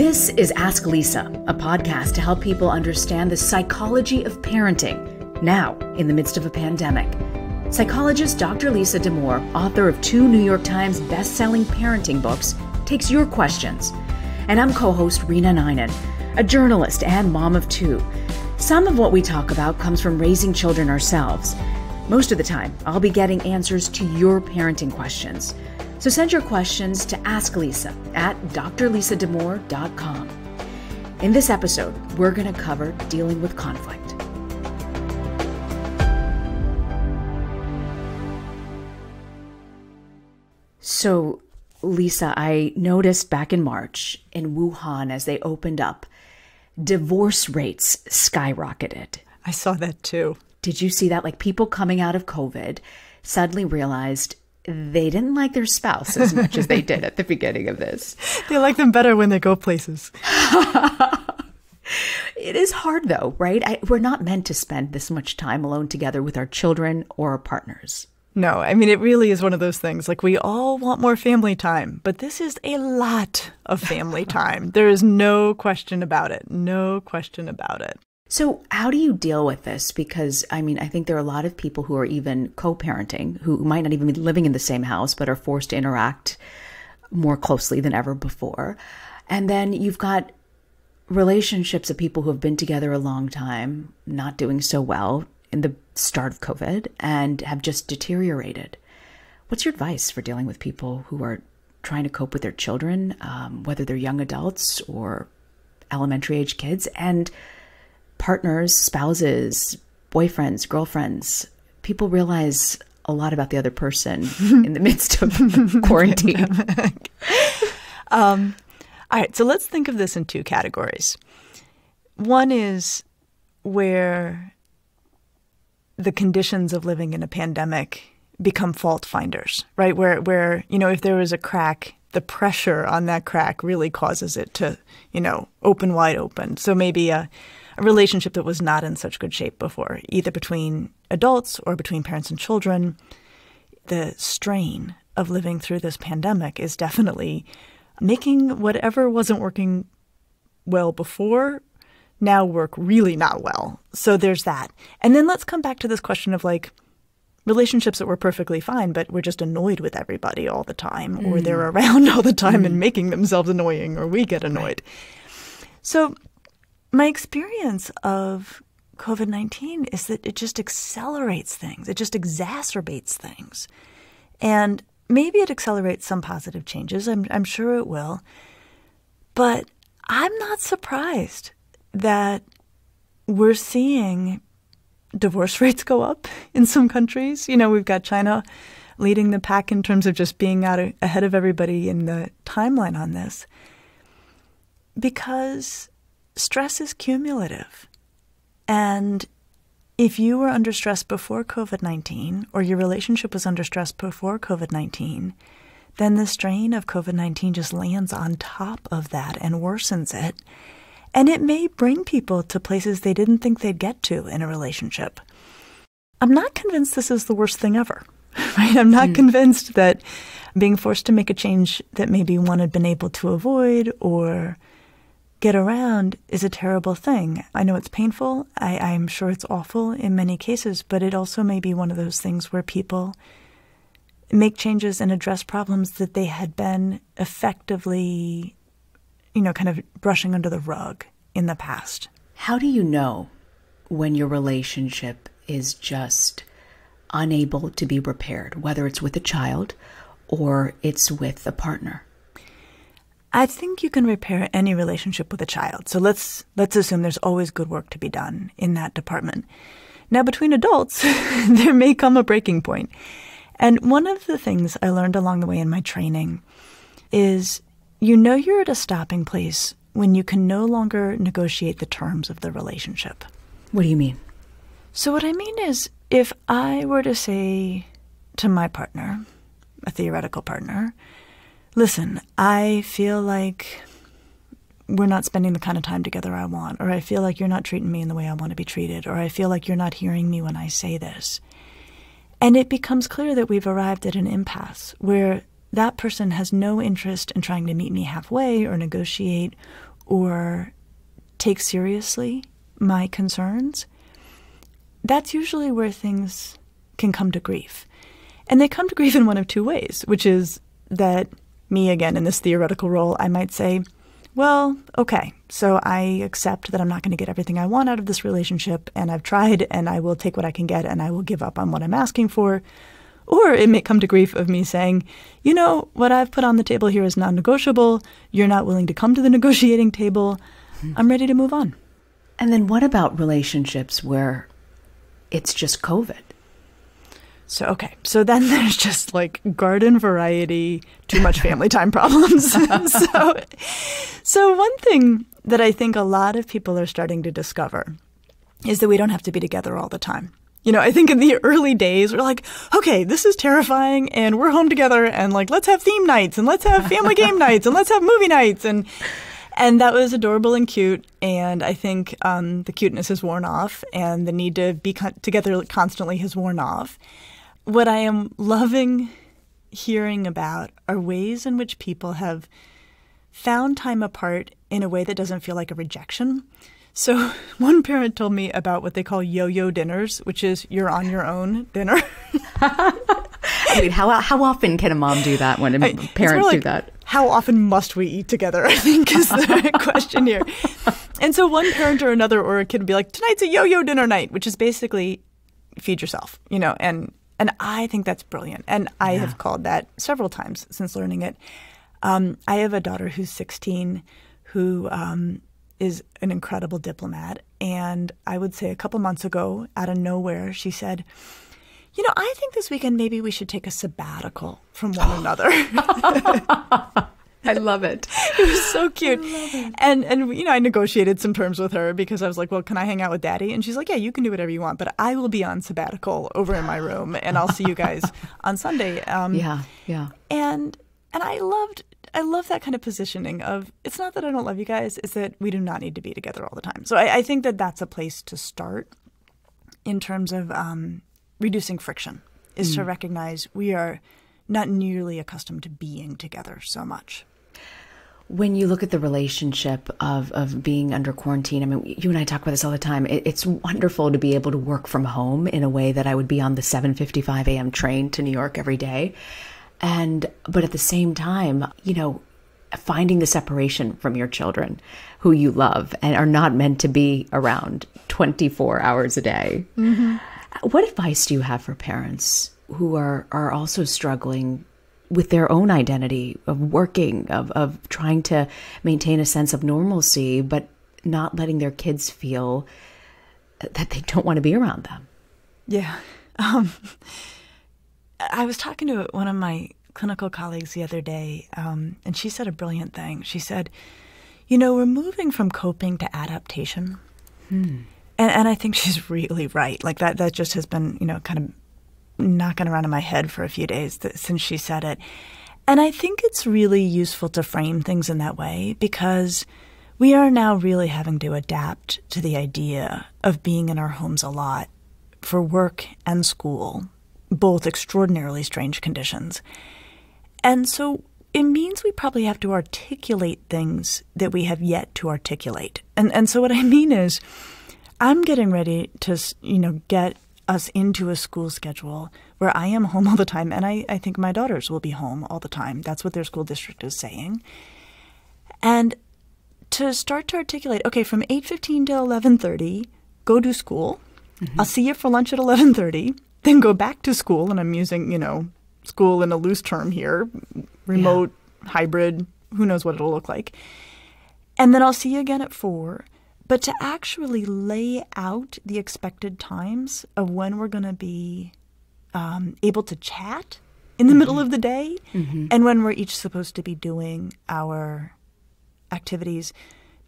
This is Ask Lisa, a podcast to help people understand the psychology of parenting now in the midst of a pandemic. Psychologist Dr. Lisa Damour, author of 2 New York Times best-selling parenting books, takes your questions. And I'm co-host Reena, a journalist and mom of 2. Some of what we talk about comes from raising children ourselves. Most of the time, I'll be getting answers to your parenting questions. So send your questions to Ask Lisa at drlisadamour.com. In this episode, we're going to cover dealing with conflict. So, Lisa, I noticed back in March in Wuhan as they opened up, divorce rates skyrocketed. I saw that too. Did you see that? Like, people coming out of COVID suddenly realized they didn't like their spouse as much as they did at the beginning of this. They like them better when they go places. It is hard though, right? We're not meant to spend this much time alone together with our children or our partners. No, I mean, it really is one of those things. Like, we all want more family time, but this is a lot of family time. There is no question about it. No question about it. So how do you deal with this? Because, I mean, I think there are a lot of people who are even co-parenting who might not even be living in the same house, but are forced to interact more closely than ever before. And then you've got relationships of people who have been together a long time, not doing so well in the start of COVID and have just deteriorated. What's your advice for dealing with people who are trying to cope with their children, whether they're young adults or elementary age kids, and partners, spouses, boyfriends, girlfriends? People realize a lot about the other person in the midst of quarantine. All right, so let's think of this in 2 categories. One is where the conditions of living in a pandemic become fault finders, right? Where you know, if there was a crack, the pressure on that crack really causes it to, you know, open wide open. So maybe a relationship that was not in such good shape before, either between adults or between parents and children. The strain of living through this pandemic is definitely making whatever wasn't working well before now work really not well. So there's that. And then let's come back to this question of, like, relationships that were perfectly fine, but we're just annoyed with everybody all the time, or they're around all the time and making themselves annoying, or we get annoyed. So my experience of COVID-19 is that it just accelerates things. It just exacerbates things. And maybe it accelerates some positive changes. I'm sure it will. But I'm not surprised that we're seeing divorce rates go up in some countries. You know, we've got China leading the pack in terms of just being ahead of everybody in the timeline on this, because stress is cumulative. And if you were under stress before COVID-19, or your relationship was under stress before COVID-19, then the strain of COVID-19 just lands on top of that and worsens it. And it may bring people to places they didn't think they'd get to in a relationship. I'm not convinced this is the worst thing ever, right? I'm not convinced that being forced to make a change that maybe one had been able to avoid or get around is a terrible thing. I know it's painful. I'm sure it's awful in many cases, but it also may be one of those things where people make changes and address problems that they had been effectively, you know, kind of brushing under the rug in the past. How do you know when your relationship is just unable to be repaired, whether it's with a child or it's with a partner? I think you can repair any relationship with a child. So let's assume there's always good work to be done in that department. Now, between adults, there may come a breaking point. And one of the things I learned along the way in my training is, you know, you're at a stopping place when you can no longer negotiate the terms of the relationship. What do you mean? So what I mean is, if I were to say to my partner, a theoretical partner, listen, I feel like we're not spending the kind of time together I want, or I feel like you're not treating me in the way I want to be treated, or I feel like you're not hearing me when I say this. And it becomes clear that we've arrived at an impasse where that person has no interest in trying to meet me halfway or negotiate or take seriously my concerns, that's usually where things can come to grief. And they come to grief in one of two ways, which is that me, again, in this theoretical role, I might say, well, okay, so I accept that I'm not going to get everything I want out of this relationship, and I've tried, and I will take what I can get, and I will give up on what I'm asking for. Or it may come to grief of me saying, you know, what I've put on the table here is non-negotiable. You're not willing to come to the negotiating table. I'm ready to move on. And then what about relationships where it's just COVID? So then there's just like garden variety, too much family time problems. So one thing that I think a lot of people are starting to discover is that we don't have to be together all the time. You know, I think in the early days, we're like, okay, this is terrifying, and we're home together, and like, let's have theme nights, and let's have family game nights, and let's have movie nights, and that was adorable and cute. And I think the cuteness has worn off, and the need to be together constantly has worn off. What I am loving hearing about are ways in which people have found time apart in a way that doesn't feel like a rejection. So one parent told me about what they call yo-yo dinners, which is you're on your own dinner. I mean, how often can a mom do that when parents do that? How often must we eat together, I think, is the question here. And so one parent or another or a kid would be like, tonight's a yo-yo dinner night, which is basically feed yourself, you know, and I think that's brilliant. And I have called that several times since learning it. I have a daughter who's 16 who is an incredible diplomat. And I would say a couple months ago, out of nowhere, she said, you know, I think this weekend maybe we should take a sabbatical from one another. I love it. It was so cute. And you know, I negotiated some terms with her because I was like, well, can I hang out with Daddy? And she's like, yeah, you can do whatever you want, but I will be on sabbatical over in my room, and I'll see you guys on Sunday. Yeah. And I love that kind of positioning of, it's not that I don't love you guys, it's that we do not need to be together all the time. So I think that that's a place to start in terms of reducing friction, is to recognize we are not nearly accustomed to being together so much. When you look at the relationship of being under quarantine, I mean, you and I talk about this all the time. It's wonderful to be able to work from home in a way that I would be on the 7:55 a.m. train to New York every day. But at the same time, you know, finding the separation from your children who you love and are not meant to be around 24 hours a day. Mm-hmm. What advice do you have for parents who are also struggling with their own identity of working, of trying to maintain a sense of normalcy, but not letting their kids feel that they don't want to be around them? Yeah. I was talking to one of my clinical colleagues the other day, and she said a brilliant thing. She said, you know, we're moving from coping to adaptation. And I think she's really right. Like that just has been, you know, kind of knocking around in my head for a few days since she said it. And I think it's really useful to frame things in that way because we are now really having to adapt to the idea of being in our homes a lot for work and school, both extraordinarily strange conditions. And so it means we probably have to articulate things that we have yet to articulate. And so what I mean is I'm getting ready to, you know, get us into a school schedule where I am home all the time, and I think my daughters will be home all the time. That's what their school district is saying. And to start to articulate, okay, from 8:15 to 11:30, go to school. Mm-hmm. I'll see you for lunch at 11:30, then go back to school, and I'm using, you know, school in a loose term here, remote, hybrid, who knows what it'll look like. And then I'll see you again at 4. But to actually lay out the expected times of when we're going to be able to chat in the middle of the day and when we're each supposed to be doing our activities,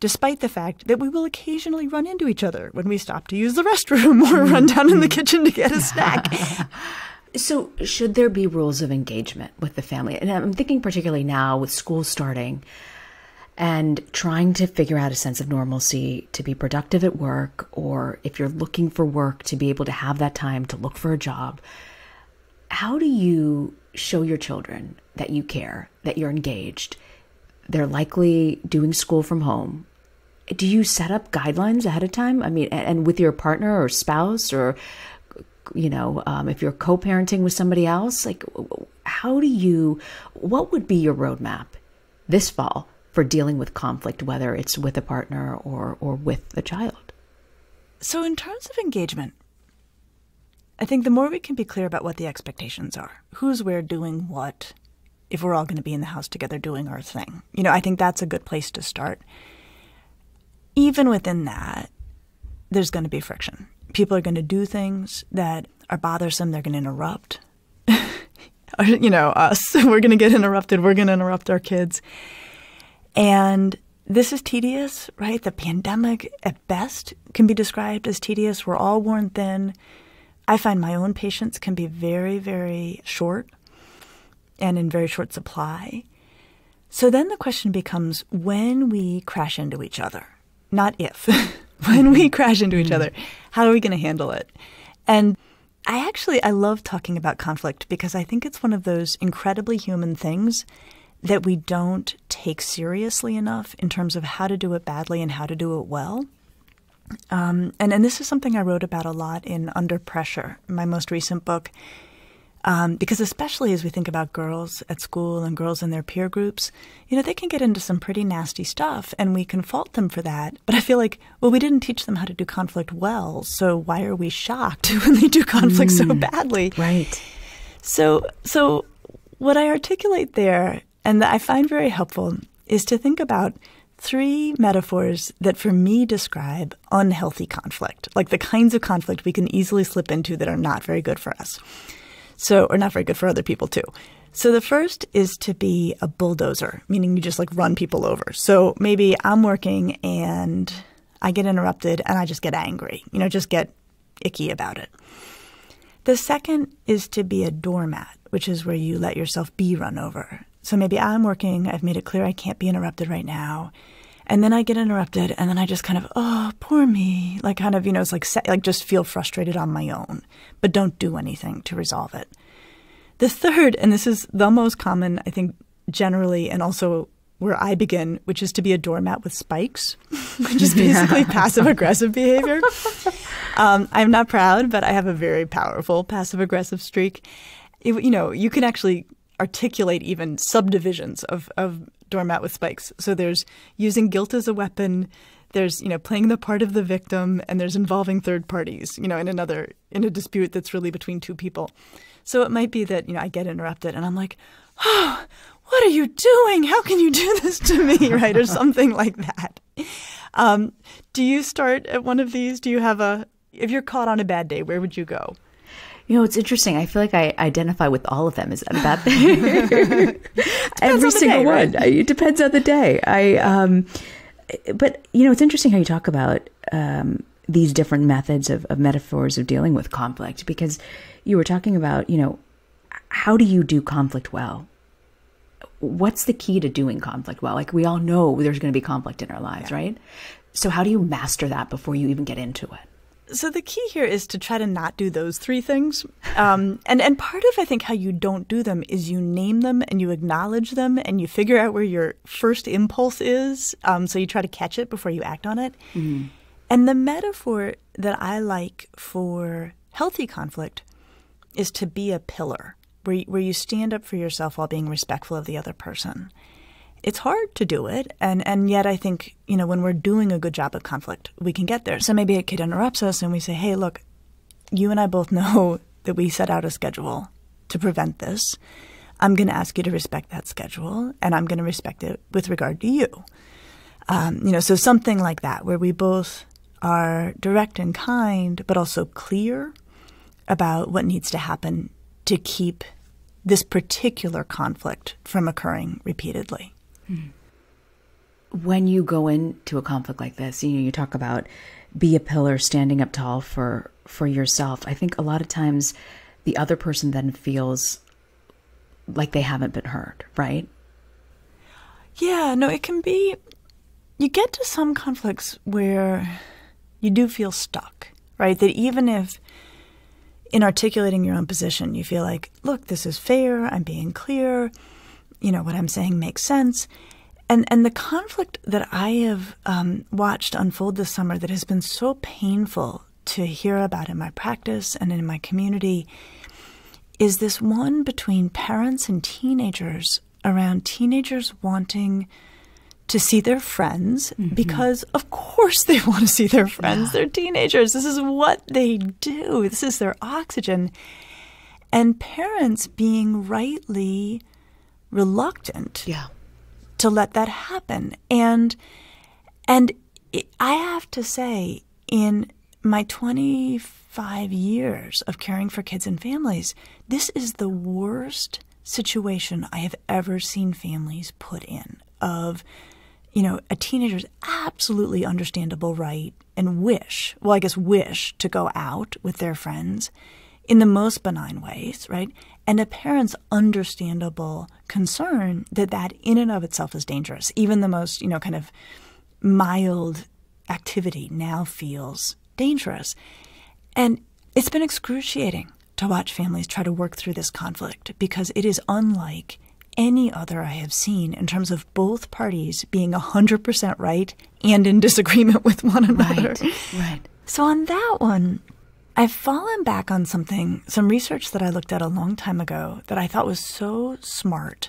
despite the fact that we will occasionally run into each other when we stop to use the restroom or run down in the kitchen to get a snack. So should there be rules of engagement with the family? And I'm thinking particularly now with school starting and trying to figure out a sense of normalcy to be productive at work, or if you're looking for work, to be able to have that time to look for a job. How do you show your children that you care, that you're engaged? They're likely doing school from home. do you set up guidelines ahead of time? I mean, and with your partner or spouse, or, if you're co-parenting with somebody else, like, what would be your roadmap this fall for dealing with conflict, whether it's with a partner or with a child? So in terms of engagement, I think the more we can be clear about what the expectations are, who's where doing what, if we're all going to be in the house together doing our thing, I think that's a good place to start. Even within that, there's going to be friction. People are going to do things that are bothersome. They're going to interrupt. Us, we're going to get interrupted. We're going to interrupt our kids. And this is tedious, right? The pandemic at best can be described as tedious. We're all worn thin. I find my own patience can be very, very short and in very short supply. So then the question becomes, when we crash into each other, not if, when we crash into each other, how are we going to handle it? And I love talking about conflict because I think it's one of those incredibly human things that we don't take seriously enough in terms of how to do it badly and how to do it well. And this is something I wrote about a lot in Under Pressure, my most recent book, because especially as we think about girls at school and girls in their peer groups, they can get into some pretty nasty stuff and we can fault them for that. But I feel like, well, we didn't teach them how to do conflict well, so why are we shocked when they do conflict so badly? Right. So what I articulate there, and that I find very helpful, is to think about 3 metaphors that for me describe unhealthy conflict, like the kinds of conflict we can easily slip into that are not very good for us. Or not very good for other people too. So the first is to be a bulldozer, meaning you just like run people over. So maybe I'm working and I get interrupted and I just get angry, just get icky about it. The second is to be a doormat, which is where you let yourself be run over. So maybe I'm working, I've made it clear I can't be interrupted right now. And then I get interrupted and then I just kind of, oh, poor me. Like kind of, it's like just feel frustrated on my own, but don't do anything to resolve it. The third, and this is the most common, I think, generally, and also where I begin, which is to be a doormat with spikes, which is basically passive-aggressive behavior. I'm not proud, but I have a very powerful passive-aggressive streak. You can actually articulate even subdivisions of doormat with spikes. So there's using guilt as a weapon, there's, playing the part of the victim, and there's involving third parties, in a dispute that's really between 2 people. So it might be that, I get interrupted and I'm like, oh, what are you doing? How can you do this to me? Right? Or something like that. Do you start at one of these? Do you have if you're caught on a bad day, where would you go? It's interesting. I feel like I identify with all of them. Is that a bad thing? Every single day, one. Right? It depends on the day. But it's interesting how you talk about these different methods of metaphors of dealing with conflict, because you were talking about, how do you do conflict well? What's the key to doing conflict well? Like, we all know there's going to be conflict in our lives, right? So how do you master that before you even get into it? So the key here is to try to not do those 3 things. And part of, I think, how you don't do them is you name them and you acknowledge them and you figure out where your first impulse is. So you try to catch it before you act on it. Mm-hmm. And the metaphor that I like for healthy conflict is to be a pillar, where you stand up for yourself while being respectful of the other person. It's hard to do it, and yet I think, when we're doing a good job of conflict, we can get there. So maybe a kid interrupts us and we say, hey, look, you and I both know that we set out a schedule to prevent this. I'm going to ask you to respect that schedule, and I'm going to respect it with regard to you. So something like that, where we both are direct and kind, but also clear about what needs to happen to keep this particular conflict from occurring repeatedly. When you go into a conflict like this, you talk about be a pillar, standing up tall for yourself. I think a lot of times the other person then feels like they haven't been heard, right? Yeah, no, it can be, you get to some conflicts where you do feel stuck, right? That even if in articulating your own position, you feel like, look, this is fair, I'm being clear, what I'm saying makes sense. And the conflict that I have watched unfold this summer that has been so painful to hear about in my practice and in my community is this one between parents and teenagers around teenagers wanting to see their friends because, of course, they want to see their friends. Yeah. They're teenagers. This is what they do. This is their oxygen. And parents being rightly reluctant to let that happen. And I have to say, in my 25 years of caring for kids and families, this is the worst situation I have ever seen families put in of, a teenager's absolutely understandable right and wish to go out with their friends in the most benign ways, right? And a parent's understandable concern that in and of itself is dangerous. Even the most, kind of mild activity now feels dangerous. And it's been excruciating to watch families try to work through this conflict because it is unlike any other I have seen in terms of both parties being 100% right and in disagreement with one another. Right. So on that one, I've fallen back on some research that I looked at a long time ago that I thought was so smart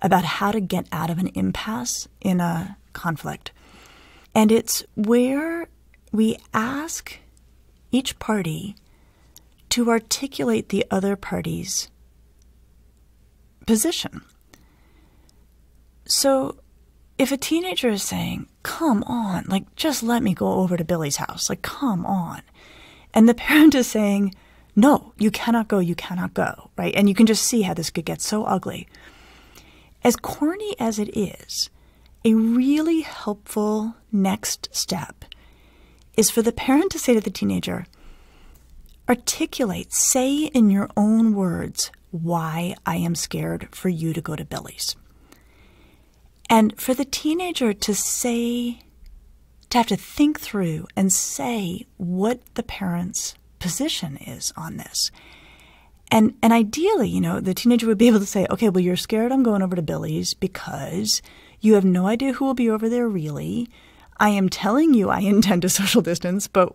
about how to get out of an impasse in a conflict. And it's where we ask each party to articulate the other party's position. So if a teenager is saying, come on, just let me go over to Billy's house, come on. And the parent is saying, no, you cannot go, right? And you can just see how this could get so ugly. As corny as it is, a really helpful next step is for the parent to say to the teenager, articulate, say in your own words, why I am scared for you to go to Billy's. And for the teenager to have to think through and say what the parent's position is on this. And ideally, the teenager would be able to say, okay, well, you're scared I'm going over to Billy's because you have no idea who will be over there really. I am telling you I intend to social distance, but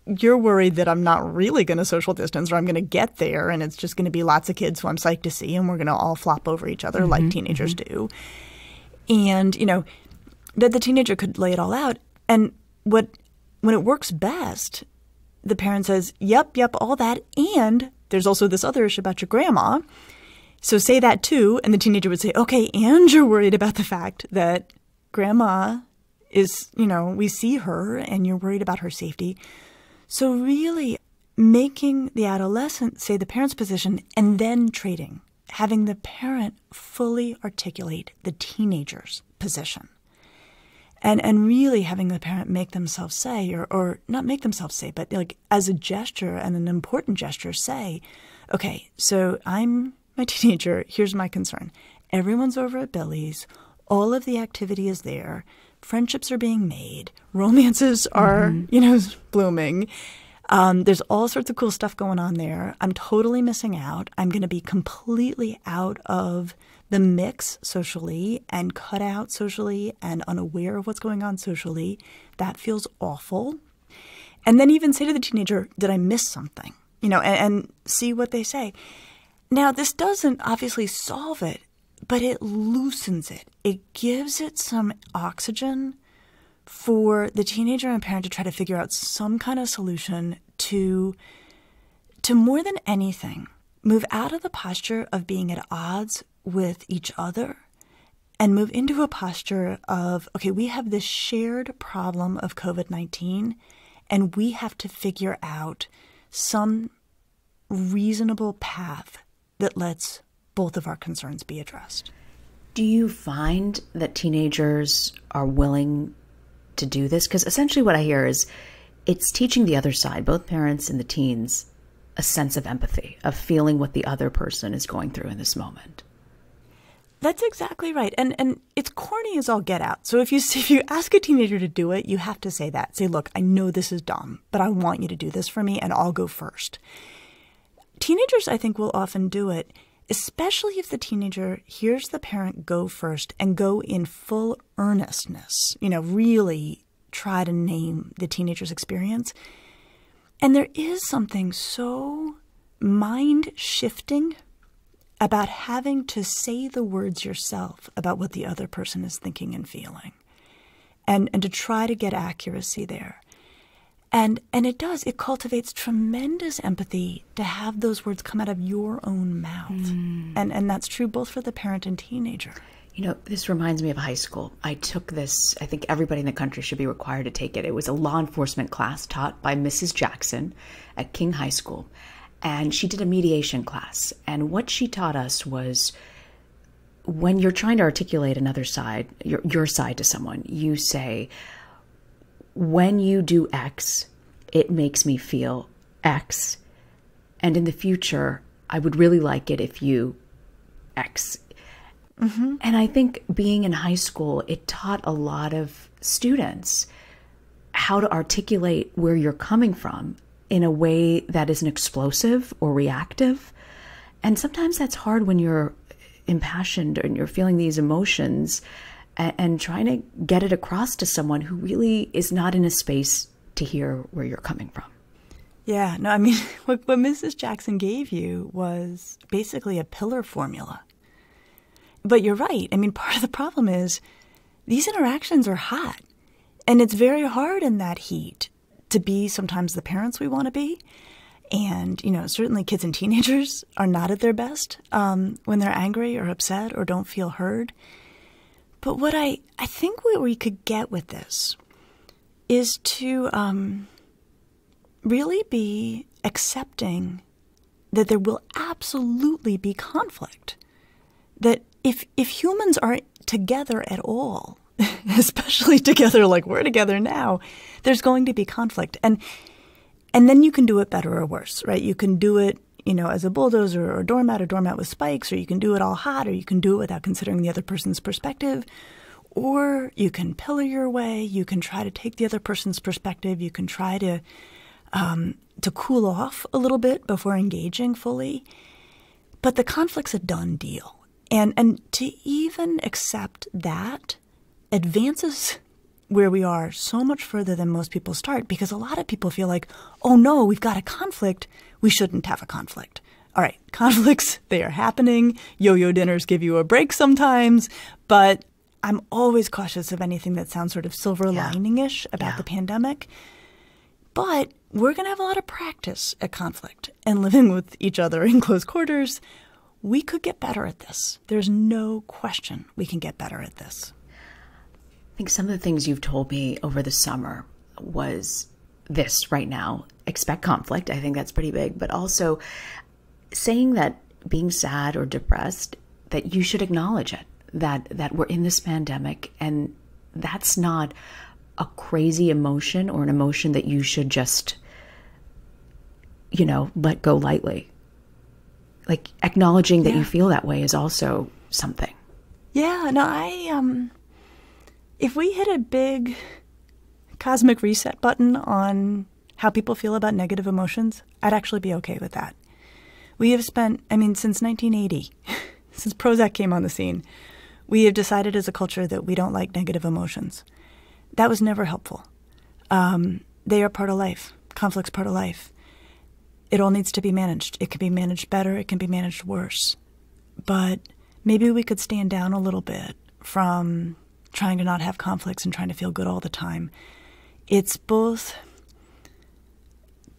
you're worried that I'm not really going to social distance or I'm going to get there and it's just going to be lots of kids who I'm psyched to see and we're going to all flop over each other like teenagers do. And, that the teenager could lay it all out. And when it works best, the parent says, yep, all that. And there's also this other issue about your grandma. So say that too. And the teenager would say, okay, and you're worried about the fact that grandma is, we see her and you're worried about her safety. So really making the adolescent say the parent's position and then trading, having the parent fully articulate the teenager's position. And really having the parent make themselves say, or not make themselves say, but as a gesture and an important gesture say, okay, so I'm my teenager, here's my concern. Everyone's over at Billy's, all of the activity is there, friendships are being made, romances are, blooming. There's all sorts of cool stuff going on there. I'm totally missing out. I'm going to be completely out of the mix socially and cut out socially and unaware of what's going on socially. That feels awful. And then even say to the teenager, did I miss something? And see what they say. Now, this doesn't obviously solve it, but it loosens it. It gives it some oxygen for the teenager and parent to try to figure out some kind of solution to more than anything, move out of the posture of being at odds with each other and move into a posture of, okay, we have this shared problem of COVID-19 and we have to figure out some reasonable path that lets both of our concerns be addressed. Do you find that teenagers are willing to do this? Because essentially what I hear is it's teaching the other side, both parents and the teens, a sense of empathy, of feeling what the other person is going through in this moment. That's exactly right. And it's corny as all get out. So if you ask a teenager to do it, you have to say that. Say, look, I know this is dumb, but I want you to do this for me and I'll go first. Teenagers, I think, will often do it. especially if the teenager hears the parent go first and go in full earnestness, really try to name the teenager's experience. And there is something so mind-shifting about having to say the words yourself about what the other person is thinking and feeling, and to try to get accuracy there. And it cultivates tremendous empathy to have those words come out of your own mouth. And that's true both for the parent and teenager. This reminds me of high school. I took this, I think everybody in the country should be required to take it. It was a law enforcement class taught by Mrs. Jackson at King High School. And she did a mediation class. And what she taught us was, when you're trying to articulate another side, your side to someone, you say, when you do X, it makes me feel X. And in the future, I would really like it if you X. And I think being in high school, it taught a lot of students how to articulate where you're coming from in a way that isn't explosive or reactive. And sometimes that's hard when you're impassioned and you're feeling these emotions, and trying to get it across to someone who really is not in a space to hear where you're coming from. Yeah, no, I mean, what Mrs. Jackson gave you was basically a pillar formula. But you're right. I mean, part of the problem is these interactions are hot. And it's very hard in that heat to be sometimes the parents we want to be. And, certainly kids and teenagers are not at their best when they're angry or upset or don't feel heard. But what I think what we could get with this is to really be accepting that there will absolutely be conflict. That if humans are together at all, especially together like we're together now, there's going to be conflict. And then you can do it better or worse, right? You can do it, as a bulldozer or a doormat with spikes, or you can do it all hot, or you can do it without considering the other person's perspective, or you can pillar your way. You can try to take the other person's perspective. You can try to cool off a little bit before engaging fully. But the conflict's a done deal. And to even accept that advances where we are so much further than most people start, because a lot of people feel like, oh no, we've got a conflict. We shouldn't have a conflict. All right, conflicts, they are happening. Yo-yo dinners give you a break sometimes, but I'm always cautious of anything that sounds sort of silver lining-ish about the pandemic. But we're going to have a lot of practice at conflict and living with each other in close quarters. We could get better at this. There's no question we can get better at this. I think some of the things you've told me over the summer was this right now. Expect conflict. I think that's pretty big. But also saying that being sad or depressed, that you should acknowledge it, that we're in this pandemic, and that's not a crazy emotion or an emotion that you should just, let go lightly. Like acknowledging that you feel that way is also something. Yeah, no, if we hit a big cosmic reset button on how people feel about negative emotions, I'd actually be okay with that. We have spent, since 1980, since Prozac came on the scene, we have decided as a culture that we don't like negative emotions. That was never helpful. They are part of life. Conflict's part of life. It all needs to be managed. It can be managed better. It can be managed worse. But maybe we could stand down a little bit from trying to not have conflicts and trying to feel good all the time. It's both,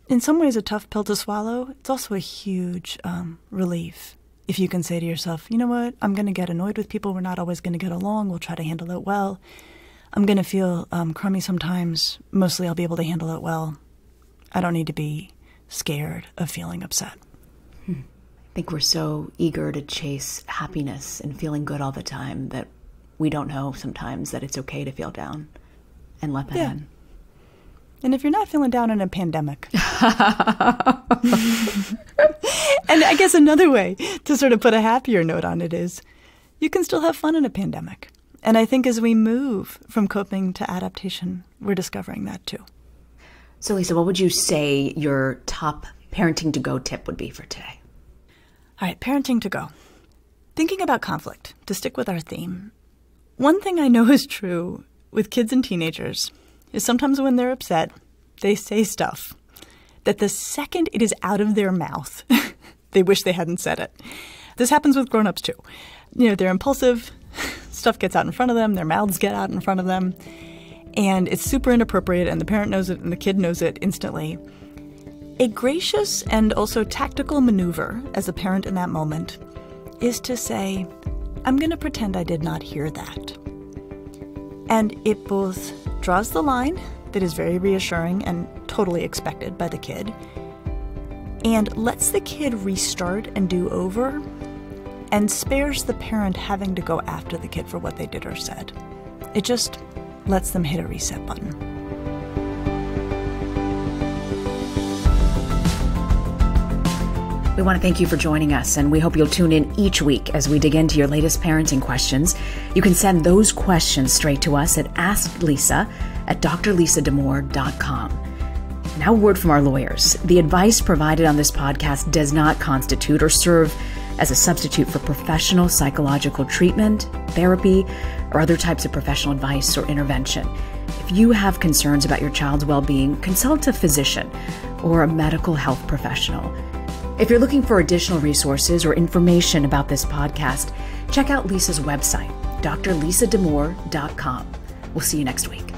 in some ways, a tough pill to swallow. It's also a huge relief if you can say to yourself, you know what, I'm going to get annoyed with people. We're not always going to get along. We'll try to handle it well. I'm going to feel crummy sometimes. Mostly I'll be able to handle it well. I don't need to be scared of feeling upset. I think we're so eager to chase happiness and feeling good all the time that we don't know sometimes that it's okay to feel down and let that in. And if you're not feeling down in a pandemic. And I guess another way to sort of put a happier note on it is you can still have fun in a pandemic. And I think as we move from coping to adaptation, we're discovering that too. So Lisa, what would you say your top parenting to go tip would be for today? All right, parenting to go. Thinking about conflict, to stick with our theme. One thing I know is true with kids and teenagers is sometimes when they're upset, they say stuff that the second it is out of their mouth, they wish they hadn't said it. This happens with grown-ups too. They're impulsive, stuff gets out in front of them, their mouths get out in front of them, and it's super inappropriate, and the parent knows it and the kid knows it instantly. A gracious and also tactical maneuver as a parent in that moment is to say, I'm going to pretend I did not hear that. And it both draws the line that is very reassuring and totally expected by the kid, and lets the kid restart and do over, and spares the parent having to go after the kid for what they did or said. It just lets them hit a reset button. We want to thank you for joining us, and we hope you'll tune in each week as we dig into your latest parenting questions. You can send those questions straight to us at asklisa@drlisadamore.com. Now, a word from our lawyers. The advice provided on this podcast does not constitute or serve as a substitute for professional psychological treatment, therapy, or other types of professional advice or intervention. If you have concerns about your child's well-being, consult a physician or a medical health professional. If you're looking for additional resources or information about this podcast, check out Lisa's website, drlisadamore.com. We'll see you next week.